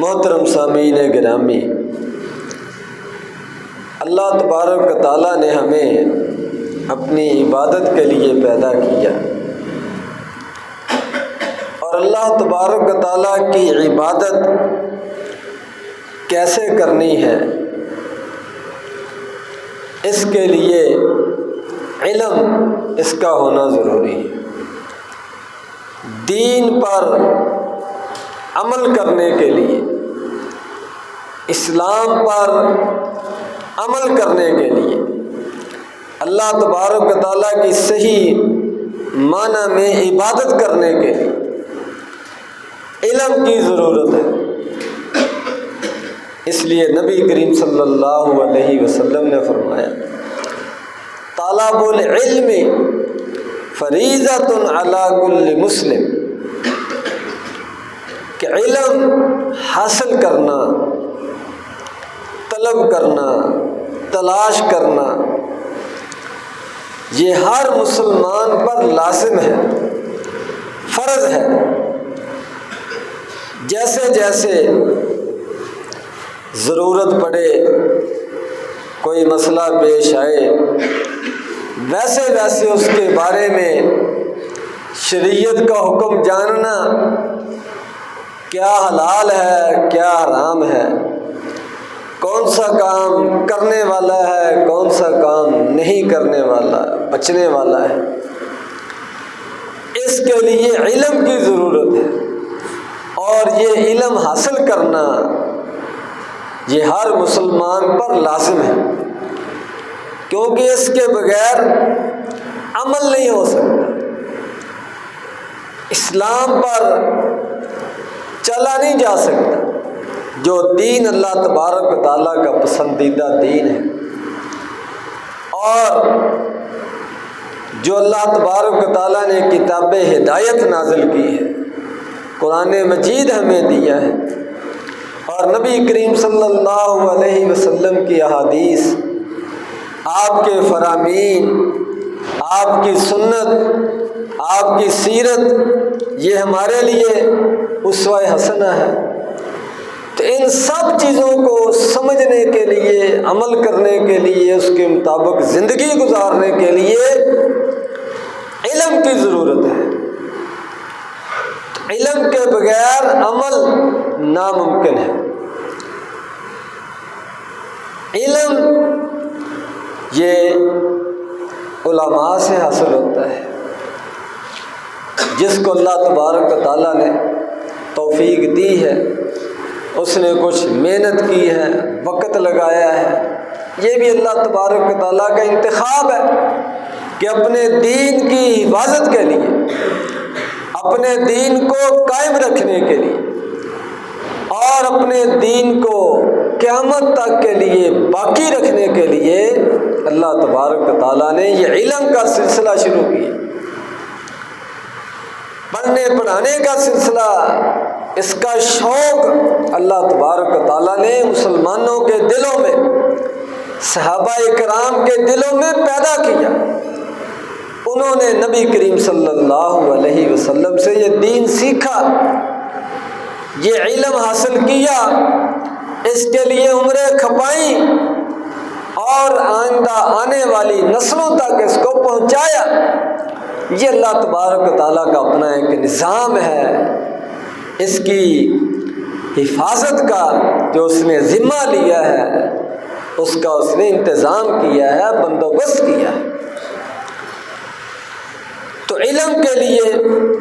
محترم سامعین گرامی، اللہ تبارک و تعالیٰ نے ہمیں اپنی عبادت کے لیے پیدا کیا، اور اللہ تبارک و تعالیٰ کی عبادت کیسے کرنی ہے اس کے لیے علم اس کا ہونا ضروری ہے۔ دین پر عمل کرنے کے لیے، اسلام پر عمل کرنے کے لیے، اللہ تبارک و تعالیٰ کی صحیح معنی میں عبادت کرنے کے لیے علم کی ضرورت ہے۔ اس لیے نبی کریم صلی اللہ علیہ وسلم نے فرمایا، طلب العلم فریضۃ علی کل مسلم، کہ علم حاصل کرنا، طلب کرنا، تلاش کرنا یہ ہر مسلمان پر لازم ہے، فرض ہے۔ جیسے جیسے ضرورت پڑے، کوئی مسئلہ پیش آئے، ویسے ویسے اس کے بارے میں شریعت کا حکم جاننا، کیا حلال ہے کیا حرام ہے، کون سا کام کرنے والا ہے کون سا کام نہیں کرنے والا، بچنے والا ہے، اس کے لیے علم کی ضرورت ہے۔ اور یہ علم حاصل کرنا یہ ہر مسلمان پر لازم ہے، کیونکہ اس کے بغیر عمل نہیں ہو سکتا، اسلام پر چلا نہیں جا سکتا۔ جو دین اللہ تبارک و تعالیٰ کا پسندیدہ دین ہے، اور جو اللہ تبارک و تعالیٰ نے کتاب ہدایت نازل کی ہے، قرآن مجید ہمیں دیا ہے، اور نبی کریم صلی اللہ علیہ وسلم کی احادیث، آپ کے فرامین، آپ کی سنت، آپ کی سیرت، یہ ہمارے لیے اسوہ حسنہ ہے۔ تو ان سب چیزوں کو سمجھنے کے لیے، عمل کرنے کے لیے، اس کے مطابق زندگی گزارنے کے لیے علم کی ضرورت ہے۔ علم کے بغیر عمل ناممکن ہے۔ علم یہ علماء سے حاصل ہوتا ہے، جس کو اللہ تبارک و تعالیٰ نے توفیق دی ہے، اس نے کچھ محنت کی ہے، وقت لگایا ہے، یہ بھی اللہ تبارک و تعالیٰ کا انتخاب ہے کہ اپنے دین کی حفاظت کے لیے، اپنے دین کو قائم رکھنے کے لیے، اور اپنے دین کو قیامت تک کے لیے باقی رکھنے کے لیے اللہ تبارک و تعالیٰ نے یہ علم کا سلسلہ شروع کیا، پڑھنے پڑھانے کا سلسلہ، اس کا شوق اللہ تبارک و تعالیٰ نے مسلمانوں کے دلوں میں، صحابہ کرام کے دلوں میں پیدا کیا۔ انہوں نے نبی کریم صلی اللہ علیہ وسلم سے یہ دین سیکھا، یہ علم حاصل کیا، اس کے لیے عمریں کھپائیں، اور آئندہ آنے والی نسلوں تک اس کو پہنچایا۔ یہ اللہ تبارک و تعالیٰ کا اپنا ایک نظام ہے، اس کی حفاظت کا جو اس نے ذمہ لیا ہے، اس کا اس نے انتظام کیا ہے، بندوبست کیا ہے۔ تو علم کے لیے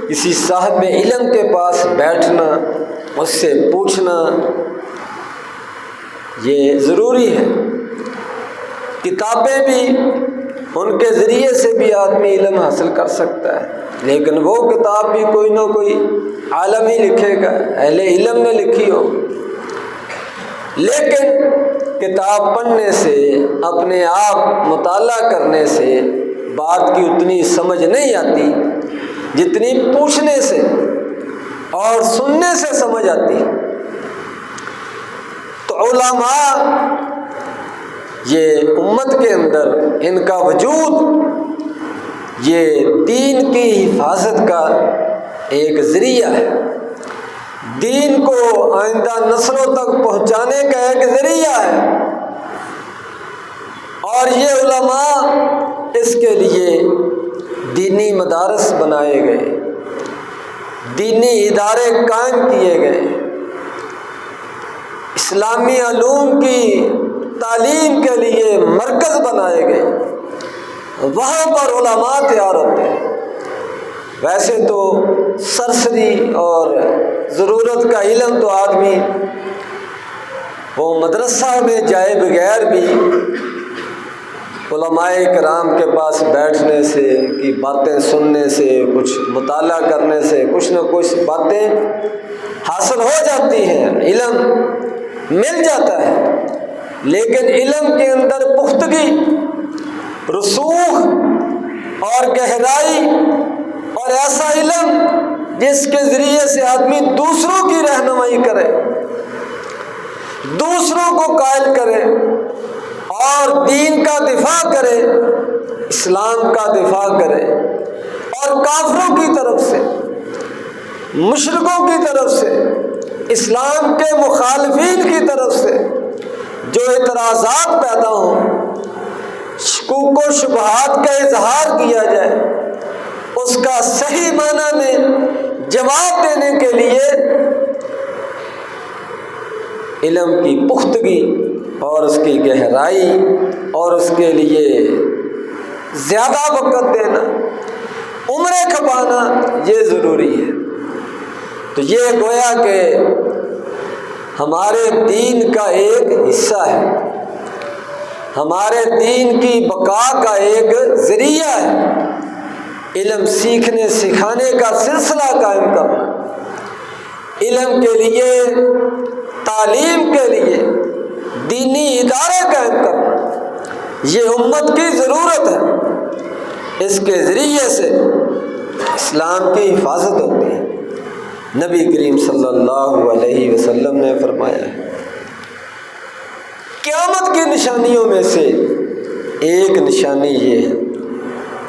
کسی صاحب علم کے پاس بیٹھنا، اس سے پوچھنا یہ ضروری ہے۔ کتابیں بھی، ان کے ذریعے سے بھی آدمی علم حاصل کر سکتا ہے، لیکن وہ کتاب بھی کوئی نہ کوئی عالم ہی لکھے گا، اہل علم نے لکھی ہو۔ لیکن کتاب پڑھنے سے، اپنے آپ مطالعہ کرنے سے بات کی اتنی سمجھ نہیں آتی جتنی پوچھنے سے اور سننے سے سمجھ آتی۔ تو علماء یہ امت کے اندر، ان کا وجود یہ دین کی حفاظت کا ایک ذریعہ ہے۔ دین کو آئندہ نسلوں تک پہنچانے کا ایک ذریعہ ہے، اور یہ علماء اس کے لیے دینی مدارس بنائے گئے، دینی ادارے قائم کیے گئے، اسلامی علوم کی تعلیم کے لیے مرکز بنائے گئے، وہاں پر علماء تیار ہوتے ہیں۔ ویسے تو سرسری اور ضرورت کا علم تو آدمی وہ مدرسہ میں جائے بغیر بھی علماء کرام کے پاس بیٹھنے سے، ان کی باتیں سننے سے، کچھ مطالعہ کرنے سے کچھ نہ کچھ باتیں حاصل ہو جاتی ہیں، علم مل جاتا ہے۔ لیکن علم کے اندر پختگی، رسوخ اور گہرائی، اور ایسا علم جس کے ذریعے سے آدمی دوسروں کی رہنمائی کرے، دوسروں کو قائل کرے اور دین کا دفاع کرے، اسلام کا دفاع کرے، اور کافروں کی طرف سے، مشرکوں کی طرف سے، اسلام کے مخالفین کی طرف سے جو اعتراضات پیدا ہوں، شکوک و شبہات کا اظہار کیا جائے، اس کا صحیح معنی میں جواب دینے کے لیے علم کی پختگی اور اس کی گہرائی اور اس کے لیے زیادہ وقت دینا، عمریں کھپانا، یہ ضروری ہے۔ تو یہ گویا کہ ہمارے دین کا ایک حصہ ہے، ہمارے دین کی بقا کا ایک ذریعہ ہے، علم سیکھنے سکھانے کا سلسلہ قائم کرنا، علم کے لیے، تعلیم کے لیے دینی ادارے قائم کرنا، یہ امت کی ضرورت ہے۔ اس کے ذریعے سے اسلام کی حفاظت ہوتی ہے۔ نبی کریم صلی اللہ علیہ وسلم نے فرمایا ہے، قیامت کی نشانیوں میں سے ایک نشانی یہ ہے،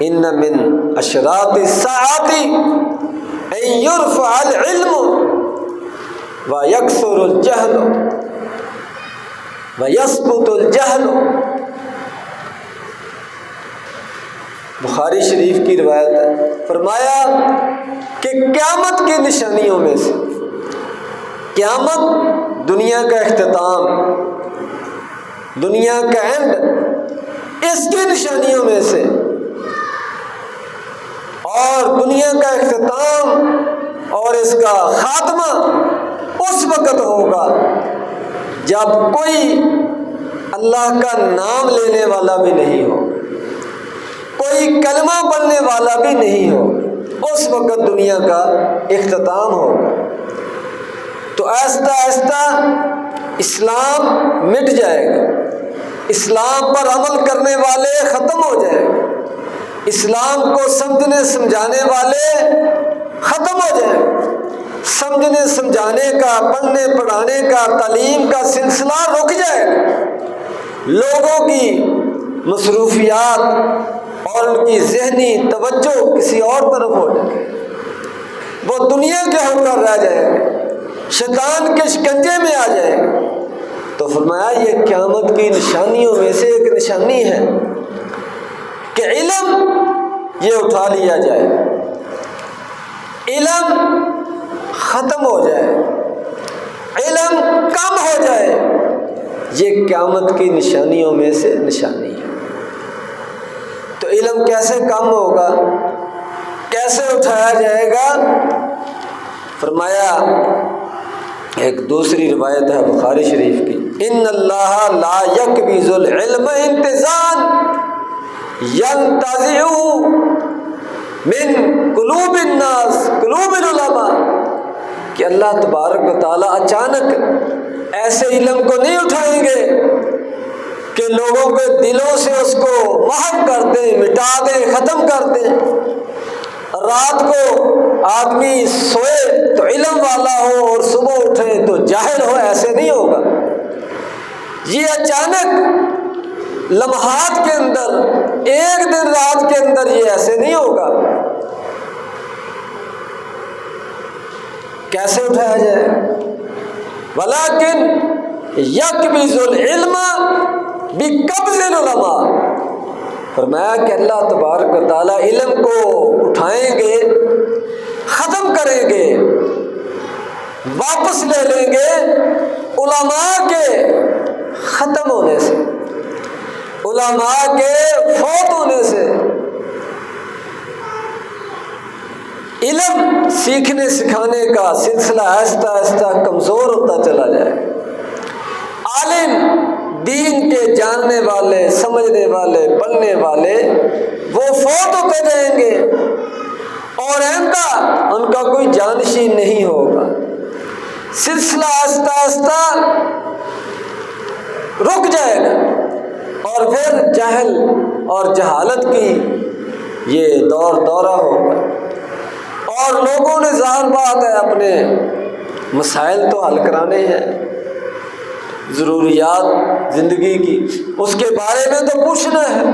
ان من اشراط الساعۃ ان یرفع العلم ویکثر الجہل ویثبت الجہل۔ بخاری شریف کی روایت ہے، فرمایا کہ قیامت کی نشانیوں میں سے، قیامت دنیا کا اختتام، دنیا کا اینڈ، اس کی نشانیوں میں سے، اور دنیا کا اختتام اور اس کا خاتمہ اس وقت ہوگا جب کوئی اللہ کا نام لینے والا بھی نہیں ہو، کوئی کلمہ پڑھنے والا بھی نہیں ہو، اس وقت دنیا کا اختتام ہوگا۔ تو آہستہ آہستہ اسلام مٹ جائے گا، اسلام پر عمل کرنے والے ختم ہو جائیں گے، اسلام کو سمجھنے سمجھانے والے ختم ہو جائیں گے، سمجھنے سمجھانے کا، پڑھنے پڑھانے کا، تعلیم کا سلسلہ رک جائے گا، لوگوں کی مصروفیات اور ان کی ذہنی توجہ کسی اور طرف ہو جائے، وہ دنیا کے ہو کر رہ جائے گے، شیطان کے شکنجے میں آ جائے گا۔ تو فرمایا یہ قیامت کی نشانیوں میں سے ایک نشانی ہے کہ علم یہ اٹھا لیا جائے، علم ختم ہو جائے، علم کم ہو جائے، یہ قیامت کی نشانیوں میں سے نشانی ہے۔ تو علم کیسے کم ہوگا، کیسے اٹھایا جائے گا؟ فرمایا، ایک دوسری روایت ہے بخاری شریف کی، ان اللہ لا یقبض العلم انتزاعا ینتزعه من قلوب الناس قلوب العلماء، کہ اللہ تبارک و تعالیٰ اچانک ایسے علم کو نہیں اٹھائیں گے کہ لوگوں کے دلوں سے اس کو محو کر دیں، مٹا دیں، ختم کر دیں۔ رات کو آدمی سوئے تو علم والا ہو اور صبح اٹھے تو جاہل ہو، ایسے نہیں ہوگا۔ یہ اچانک لمحات کے اندر، ایک دن رات کے اندر یہ ایسے نہیں ہوگا۔ کیسے اٹھایا جائے؟ ولیکن یقبض العلم بقبض العلماء، فرمایا کہ اللہ تبارک و تعالیٰ علم کو اٹھائیں گے، ختم کریں گے، واپس لے لیں گے علماء کے ختم ہونے سے، علماء کے فوت ہونے سے۔ علم سیکھنے سکھانے کا سلسلہ آہستہ آہستہ کمزور ہوتا چلا جائے، عالم دین کے جاننے والے، سمجھنے والے، پڑھنے والے وہ فوت ہوتے جائیں گے اور آئندہ ان کا کوئی جانشین نہیں ہوگا، سلسلہ آہستہ آہستہ رک جائے گا، اور پھر جہل اور جہالت کی یہ دورہ ہوگا، اور لوگوں نے ظاہر بات ہے اپنے مسائل تو حل کرانے ہیں، ضروریات زندگی کی، اس کے بارے میں تو پوچھنا ہے،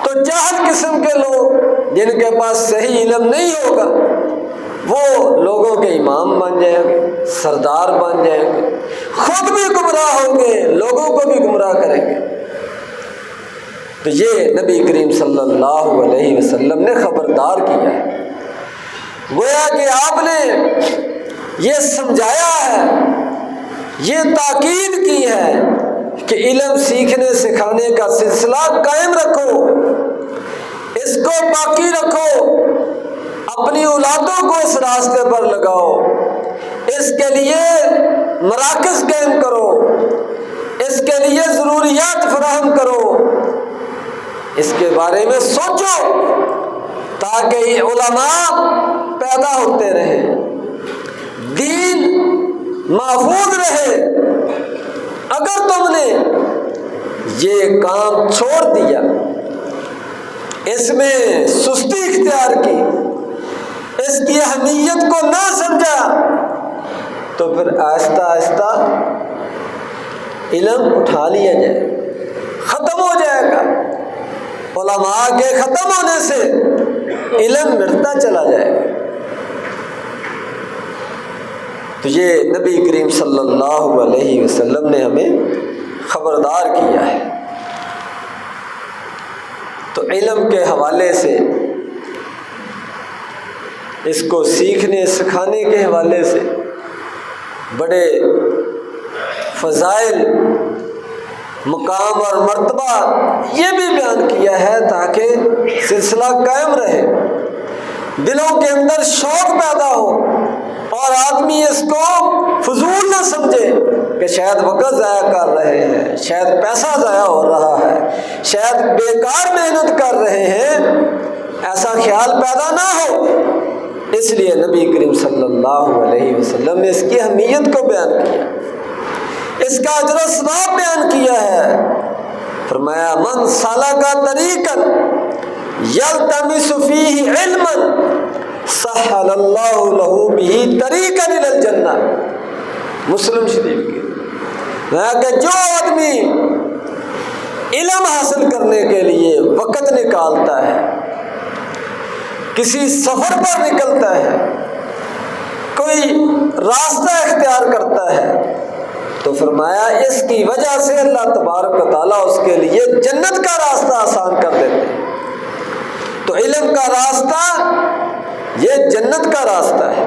تو جاہل قسم کے لوگ جن کے پاس صحیح علم نہیں ہوگا وہ لوگوں کے امام بن جائیں گے، سردار بن جائیں گے، خود بھی گمراہ ہوں گے، لوگوں کو بھی گمراہ کریں گے۔ تو یہ نبی کریم صلی اللہ علیہ وسلم نے خبردار کیا ہے، گویا کہ آپ نے یہ سمجھایا ہے، یہ تاکید کی ہے کہ علم سیکھنے سکھانے کا سلسلہ قائم رکھو، اس کو باقی رکھو، اپنی اولادوں کو اس راستے پر لگاؤ، اس کے لیے مراکز قائم کرو، اس کے لیے ضروریات فراہم کرو، اس کے بارے میں سوچو تاکہ یہ علماء پیدا ہوتے رہیں، دین محفوظ رہے۔ اگر تم نے یہ کام چھوڑ دیا، اس میں سستی اختیار کی، اس کی اہمیت کو نہ سمجھا، تو پھر آہستہ آہستہ علم اٹھا لیا جائے، ختم ہو جائے گا، علماء کے ختم ہونے سے علم مٹتا چلا جائے گا۔ تو یہ نبی کریم صلی اللہ علیہ وسلم نے ہمیں خبردار کیا ہے۔ تو علم کے حوالے سے، اس کو سیکھنے سکھانے کے حوالے سے بڑے فضائل، مقام اور مرتبہ یہ بھی بیان کیا ہے تاکہ سلسلہ قائم رہے، دلوں کے اندر شوق پیدا ہو، اور آدمی اس کو فضول نہ سمجھے کہ شاید وقت ضائع کر رہے ہیں، شاید پیسہ ضائع ہو رہا ہے، شاید بیکار محنت کر رہے ہیں، ایسا خیال پیدا نہ ہو۔ اس لیے نبی کریم صلی اللہ علیہ وسلم نے اس کی اہمیت کو بیان کیا، اس کا اجر و ثواب بیان کیا ہے۔ فرمایا من سلک طریقا یلتمس فیہ علما سہل اللہ لہ بہ طریقا الی الجنہ، مسلم شریف کی کہ جو آدمی علم حاصل کرنے کے لیے وقت نکالتا ہے، کسی سفر پر نکلتا ہے، کوئی راستہ اختیار کرتا ہے، تو فرمایا اس کی وجہ سے اللہ تبارک و تعالیٰ اس کے لیے جنت کا راستہ آسان کر دیتے ہیں۔ تو علم کا راستہ یہ جنت کا راستہ ہے،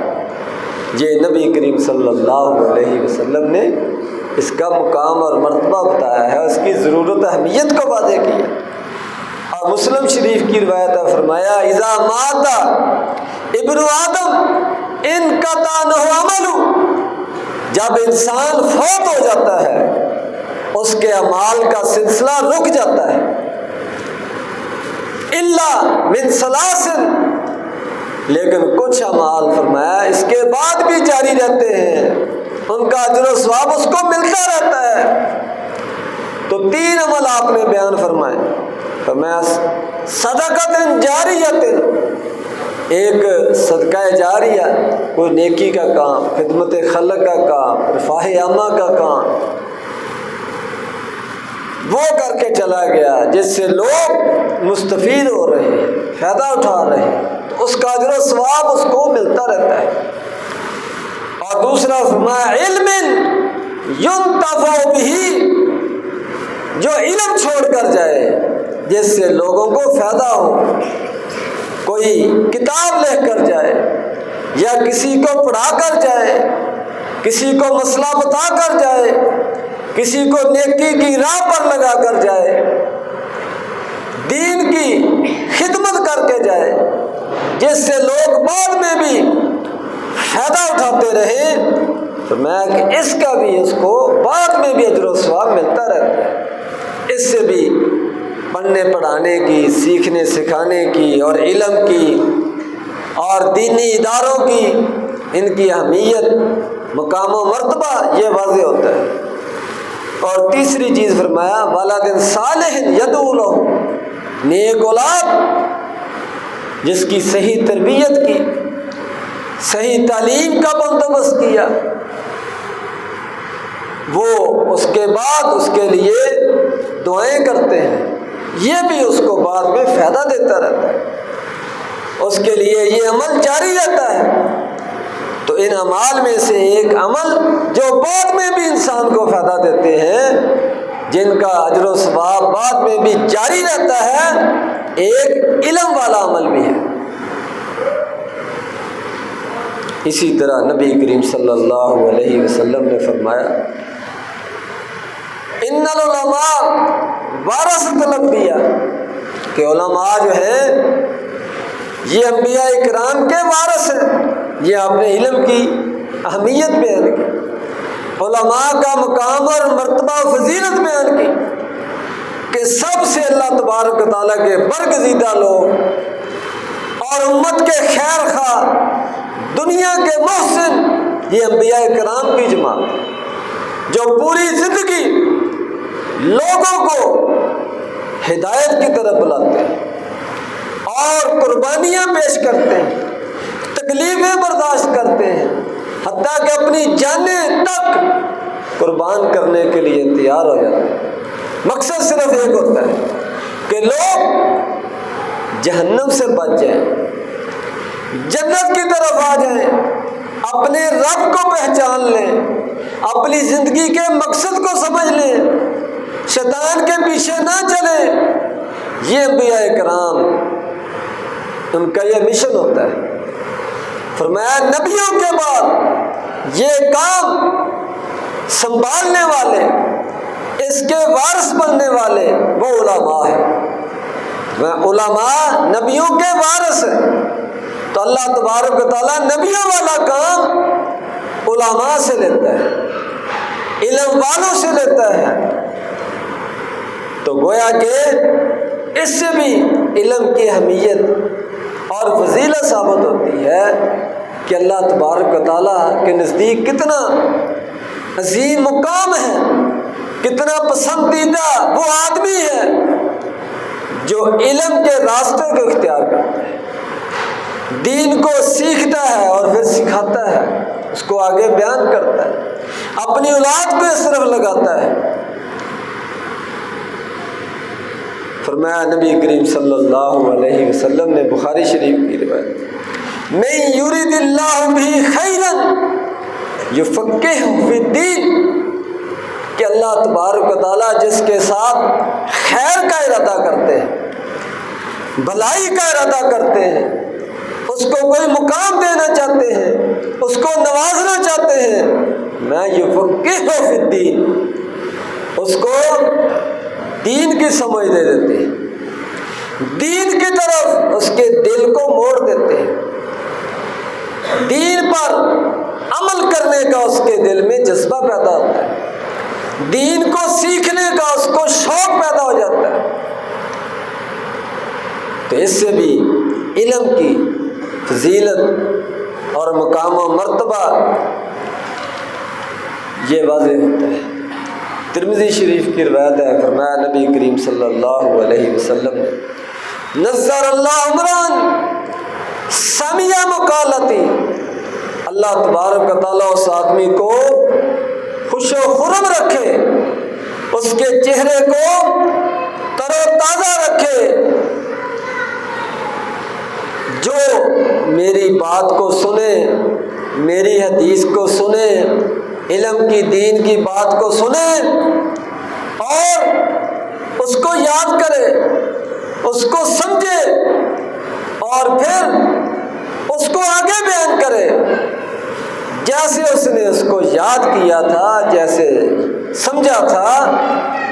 یہ نبی کریم صلی اللہ علیہ وسلم نے اس کا مقام اور مرتبہ بتایا ہے، اس کی ضرورت اہمیت کو واضح کیا۔ اور مسلم شریف کی روایت ہے، فرمایا اذا مات ابن آدم انقطع عنہ عملہ، جب انسان فوت ہو جاتا ہے اس کے اعمال کا سلسلہ رک جاتا ہے، الا من ثلاث، لیکن کچھ اعمال فرمایا اس کے بعد بھی جاری رہتے ہیں، ان کا اجر و ثواب اس کو ملتا رہتا ہے۔ تو 3 عمل آپ نے بیان فرمائے، فرمایا صدقۃ جاریۃ، ایک صدقہ جاریہ، کوئی نیکی کا کام، خدمت خلق کا کام، رفاہ عامہ کا کام وہ کر کے چلا گیا، جس سے لوگ مستفید ہو رہے ہیں، فائدہ اٹھا رہے ہیں، تو اس کا اجر و ثواب اس کو ملتا رہتا ہے۔ اور دوسرا فرمایا علم ينتفع به، جو علم چھوڑ کر جائے جس سے لوگوں کو فائدہ ہو، کوئی کتاب لکھ کر جائے یا کسی کو پڑھا کر جائے، کسی کو مسئلہ بتا کر جائے، کسی کو نیکی کی راہ پر لگا کر جائے، دین کی خدمت کر کے جائے، جس سے لوگ بعد میں بھی فائدہ اٹھاتے رہے، تو میں کہ اس کا بھی اس کو بعد میں بھی اجر و ثواب ملتا رہتا ہے۔ اس سے بھی پڑھنے پڑھانے کی، سیکھنے سکھانے کی اور علم کی اور دینی اداروں کی، ان کی اہمیت، مقام و مرتبہ یہ واضح ہوتا ہے۔ اور تیسری چیز فرمایا والد صالح یدعو لہ، نیک اولاد جس کی صحیح تربیت کی، صحیح تعلیم کا بندوبست کیا، وہ اس کے بعد اس کے لیے دعائیں کرتے ہیں، یہ بھی اس کو بعد میں فائدہ دیتا رہتا ہے، اس کے لیے یہ عمل جاری رہتا ہے۔ تو ان اعمال میں سے ایک عمل جو بعد میں بھی انسان کو فائدہ دیتے ہیں، جن کا اجر و ثواب بعد میں بھی جاری رہتا ہے، ایک علم والا عمل بھی ہے۔ اسی طرح نبی کریم صلی اللہ علیہ وسلم نے فرمایا ان العلماء ورثۃ الانبیاء، کہ علماء جو ہیں یہ انبیاء اکرام کے وارث ہیں۔ یہ آپ نے علم کی اہمیت بیان کی، علماء کا مقام اور مرتبہ و فضیلت بیان کی، کہ سب سے اللہ تبارک و تعالیٰ کے برگزیدہ لوگ اور امت کے خیر خواہ، دنیا کے محسن، یہ انبیاء کرام کی جماعت جو پوری زندگی لوگوں کو ہدایت کی طرف بلاتے ہیں اور قربانیاں پیش کرتے ہیں، تکلیفیں برداشت کرتے ہیں، حتیٰ کہ اپنی جانیں تک قربان کرنے کے لیے تیار ہو جاتے ہیں۔ مقصد صرف ایک ہوتا ہے کہ لوگ جہنم سے بچ جائیں، جنت کی طرف آ جائیں، اپنے رب کو پہچان لیں، اپنی زندگی کے مقصد کو سمجھ لیں، شیطان کے پیچھے نہ چلیں۔ یہ انبیاء کرام، ان کا یہ مشن ہوتا ہے۔ فرمایا نبیوں کے بعد یہ کام سنبھالنے والے، اس کے وارث بننے والے وہ علماء ہیں۔ علماء نبیوں کے وارث ہیں، تو اللہ تبارک و تعالیٰ نبیوں والا کام علماء سے لیتا ہے، علم والوں سے لیتا ہے۔ تو گویا کہ اس سے بھی علم کی اہمیت اور فضیلت ثابت ہوتی ہے کہ اللہ تبارک و تعالیٰ کے نزدیک کتنا عظیم مقام ہے، کتنا پسندیدہ وہ آدمی ہے جو علم کے راستے کو اختیار کرتا ہے، دین کو سیکھتا ہے اور پھر سکھاتا ہے، اس کو آگے بیان کرتا ہے، اپنی اولاد کو اس طرف لگاتا ہے۔ فرمایا نبی کریم صلی اللہ علیہ وسلم نے بخاری شریف کی روایت، من یرید اللہ بہ خیرا یفقہہ فی الدین، کہ اللہ تبارک و تعالیٰ جس کے ساتھ خیر کا ارادہ کرتے ہیں، بھلائی کا ارادہ کرتے ہیں، اس کو کوئی مقام دینا چاہتے ہیں، اس کو نوازنا چاہتے ہیں، میں یفقہہ فی الدین، اس کو دین کی سمجھ دے دیتے ہیں، دین کی طرف اس کے دل کو موڑ دیتے ہیں، دین پر عمل کرنے کا اس کے دل میں جذبہ پیدا ہوتا ہے، دین کو سیکھنے کا اس کو شوق پیدا ہو جاتا ہے۔ تو اس سے بھی علم کی فضیلت اور مقام و مرتبہ یہ واضح ہوتا ہے۔ ترمذی شریف کی روایت ہے، فرمایا نبی کریم صلی اللہ علیہ وسلم نے نظر اللہ عمران سمیع مقالتی، اللہ تبارک و تعالیٰ اس آدمی کو خوش و خرم رکھے، اس کے چہرے کو تر و تازہ رکھے، جو میری بات کو سنے، میری حدیث کو سنیں، علم کی دین کی بات کو سنیں اور اس کو یاد کرے، اس کو سمجھے اور پھر اس کو آگے بیان کرے جیسے اس نے اس کو یاد کیا تھا، جیسے سمجھا تھا،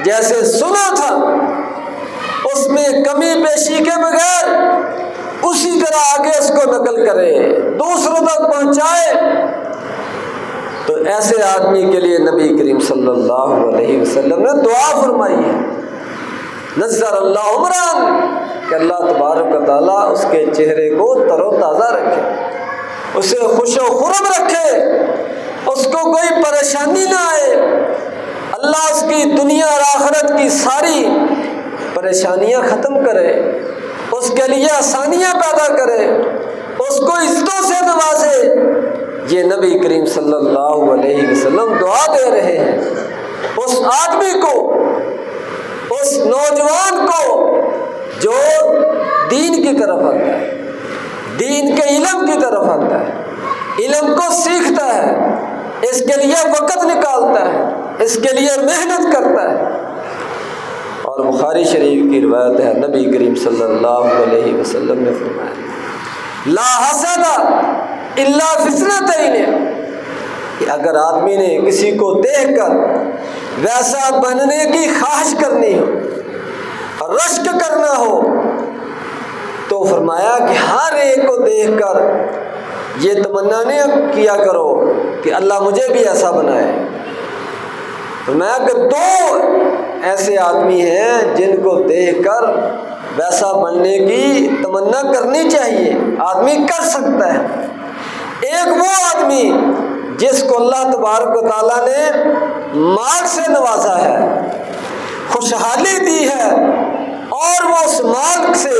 جیسے سنا تھا، اس میں کمی بیشی کے بغیر اسی طرح آگے اس کو نقل کرے، دوسروں تک پہنچائے۔ تو ایسے آدمی کے لیے نبی کریم صلی اللہ علیہ وسلم نے دعا فرمائی ہے، نظر اللہ عمران، کہ اللہ تبارک و تعالیٰ اس کے چہرے کو تر و تازہ رکھے، اسے خوش و خرم رکھے، اس کو کوئی پریشانی نہ آئے، اللہ اس کی دنیا اور آخرت کی ساری پریشانیاں ختم کرے، اس کے لیے آسانیاں پیدا کرے، اس کو عزتوں سے نوازے۔ یہ نبی کریم صلی اللہ علیہ وسلم دعا دے رہے ہیں اس آدمی کو، اس نوجوان کو جو دین کی طرف آتا ہے، دین کے علم کی طرف آتا ہے، علم کو سیکھتا ہے، اس کے لیے وقت نکالتا ہے، اس کے لیے محنت کرتا ہے۔ اور بخاری شریف کی روایت ہے، نبی کریم صلی اللہ علیہ وسلم نے فرمایا لا حسد الا فی اثنتین، کہ اگر آدمی نے کسی کو دیکھ کر ویسا بننے کی خواہش کرنی ہو، رشک کرنا ہو، تو فرمایا کہ ہر ایک کو دیکھ کر یہ تمنا نہیں کیا کرو کہ اللہ مجھے بھی ایسا بنائے۔ فرمایا کہ دو ایسے آدمی ہیں جن کو دیکھ کر ویسا بننے کی تمنا کرنی چاہیے، آدمی کر سکتا ہے۔ ایک وہ آدمی جس کو اللہ تبارک و تعالیٰ نے مال سے نوازا ہے، خوشحالی دی ہے، اور وہ اس مال سے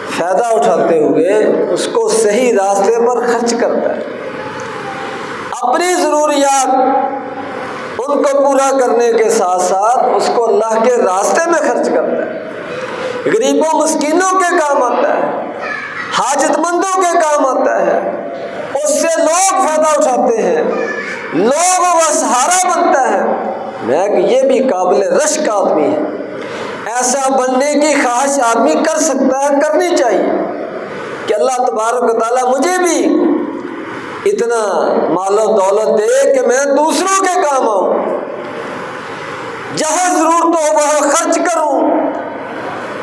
فائدہ اٹھاتے ہوئے اس کو صحیح راستے پر خرچ کرتا ہے، اپنی ضروریات ان کو پورا کرنے کے ساتھ ساتھ اس کو اللہ کے راستے میں خرچ کرتا ہے، غریبوں مسکینوں کے کام آتا ہے، حاجت مندوں کے کام آتا ہے، اس سے لوگ فائدہ اٹھاتے ہیں، لوگوں کا سہارا بنتا ہے۔ میں کہ یہ بھی قابل رشک آدمی ہے، ایسا بننے کی خواہش آدمی کر سکتا ہے، کرنی چاہیے کہ اللہ تبارک و تعالیٰ مجھے بھی اتنا مال و دولت دے کہ میں دوسروں کے کام آؤں، جہاں ضرورت ہو وہاں خرچ کروں،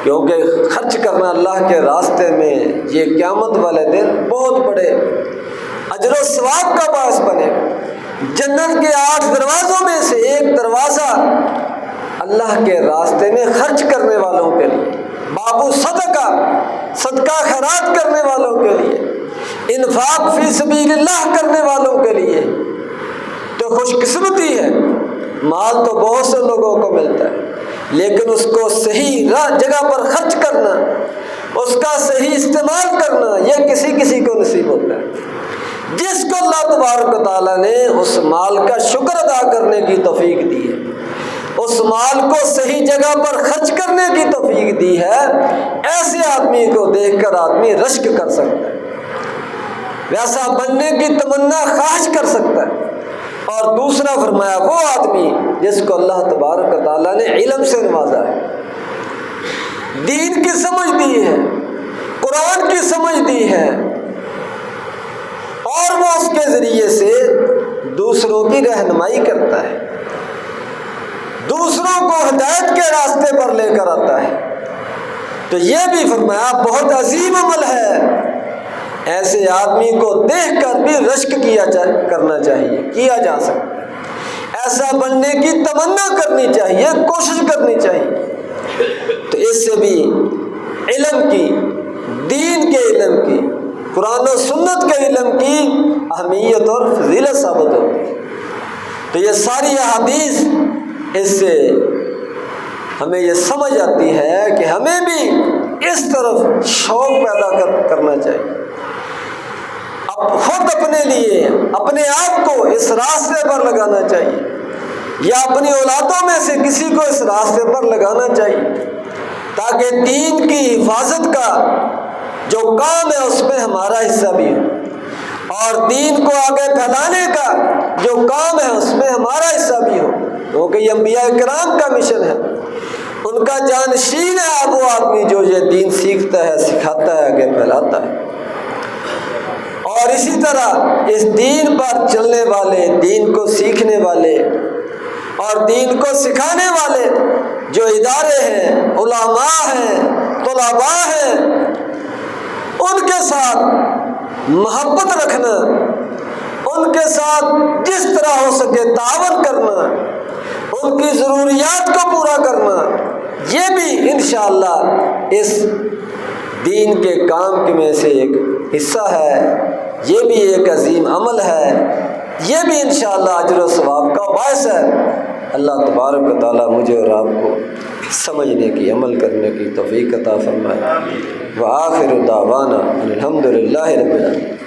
کیونکہ خرچ کرنا اللہ کے راستے میں یہ قیامت والے دن بہت بڑے اجر و ثواب کا باعث بنے۔ جنت کے 8 دروازوں میں سے ایک دروازہ اللہ کے راستے میں خرچ کرنے والوں کے لیے، باب صدقہ، صدقہ خیرات کرنے والوں کے لیے، انفاق فی سبیل اللہ کرنے والوں کے لیے تو خوش قسمتی ہے۔ مال تو بہت سے لوگوں کو ملتا ہے، لیکن اس کو صحیح جگہ پر خرچ کرنا، اس کا صحیح استعمال کرنا، یہ کسی کسی کو نصیب ہوتا ہے۔ جس کو اللہ تبارک و تعالیٰ نے اس مال کا شکر ادا کرنے کی توفیق دی ہے، اس مال کو صحیح جگہ پر خرچ کرنے کی توفیق دی ہے، ایسے آدمی کو دیکھ کر آدمی رشک کر سکتا ہے، ویسا بننے کی تمنا خواہش کر سکتا ہے۔ اور دوسرا فرمایا وہ آدمی جس کو اللہ تبارک و تعالیٰ نے علم سے نوازا ہے، دین کی سمجھ دی ہے، قرآن کی سمجھ دی ہے، اور وہ اس کے ذریعے سے دوسروں کی رہنمائی کرتا ہے، دوسروں کو ہدایت کے راستے پر لے کر آتا ہے، تو یہ بھی فرمایا بہت عظیم عمل ہے۔ ایسے آدمی کو دیکھ کر بھی رشک کرنا چاہیے، کیا جا سکتا ہے، ایسا بننے کی تمنا کرنی چاہیے، کوشش کرنی چاہیے۔ تو اس سے بھی علم کی، دین کے علم کی، قرآن و سنت کے علم کی اہمیت اور فضیلت ثابت ہوتی ہے۔ تو یہ ساری احادیث اس سے ہمیں یہ سمجھ آتی ہے کہ ہمیں بھی اس طرف شوق پیدا کرنا چاہیے، خود اپنے لیے، اپنے آپ کو اس راستے پر لگانا چاہیے، یا اپنی اولادوں میں سے کسی کو اس راستے پر لگانا چاہیے، تاکہ دین کی حفاظت کا جو کام ہے اس میں ہمارا حصہ بھی ہو، اور دین کو آگے پھیلانے کا جو کام ہے اس میں ہمارا حصہ بھی ہو، کیونکہ یہ انبیاء کرام کا مشن ہے، ان کا جانشین ہے وہ آدمی جو یہ دین سیکھتا ہے، سکھاتا ہے، آگے پھیلاتا ہے۔ اور اسی طرح اس دین پر چلنے والے، دین کو سیکھنے والے اور دین کو سکھانے والے جو ادارے ہیں، علماء ہیں، طلباء ہیں، ان کے ساتھ محبت رکھنا، ان کے ساتھ جس طرح ہو سکے تعاون کرنا، ان کی ضروریات کو پورا کرنا، یہ بھی انشاءاللہ اس دین کے کام کے میں سے ایک حصہ ہے، یہ بھی ایک عظیم عمل ہے، یہ بھی انشاءاللہ اجر و ثواب کا باعث ہے۔ اللہ تبارک و تعالیٰ مجھے اور آپ کو سمجھنے کی، عمل کرنے کی توفیق عطا فرمائے۔ وآخر دعوانا الحمد للہ رب العالمین۔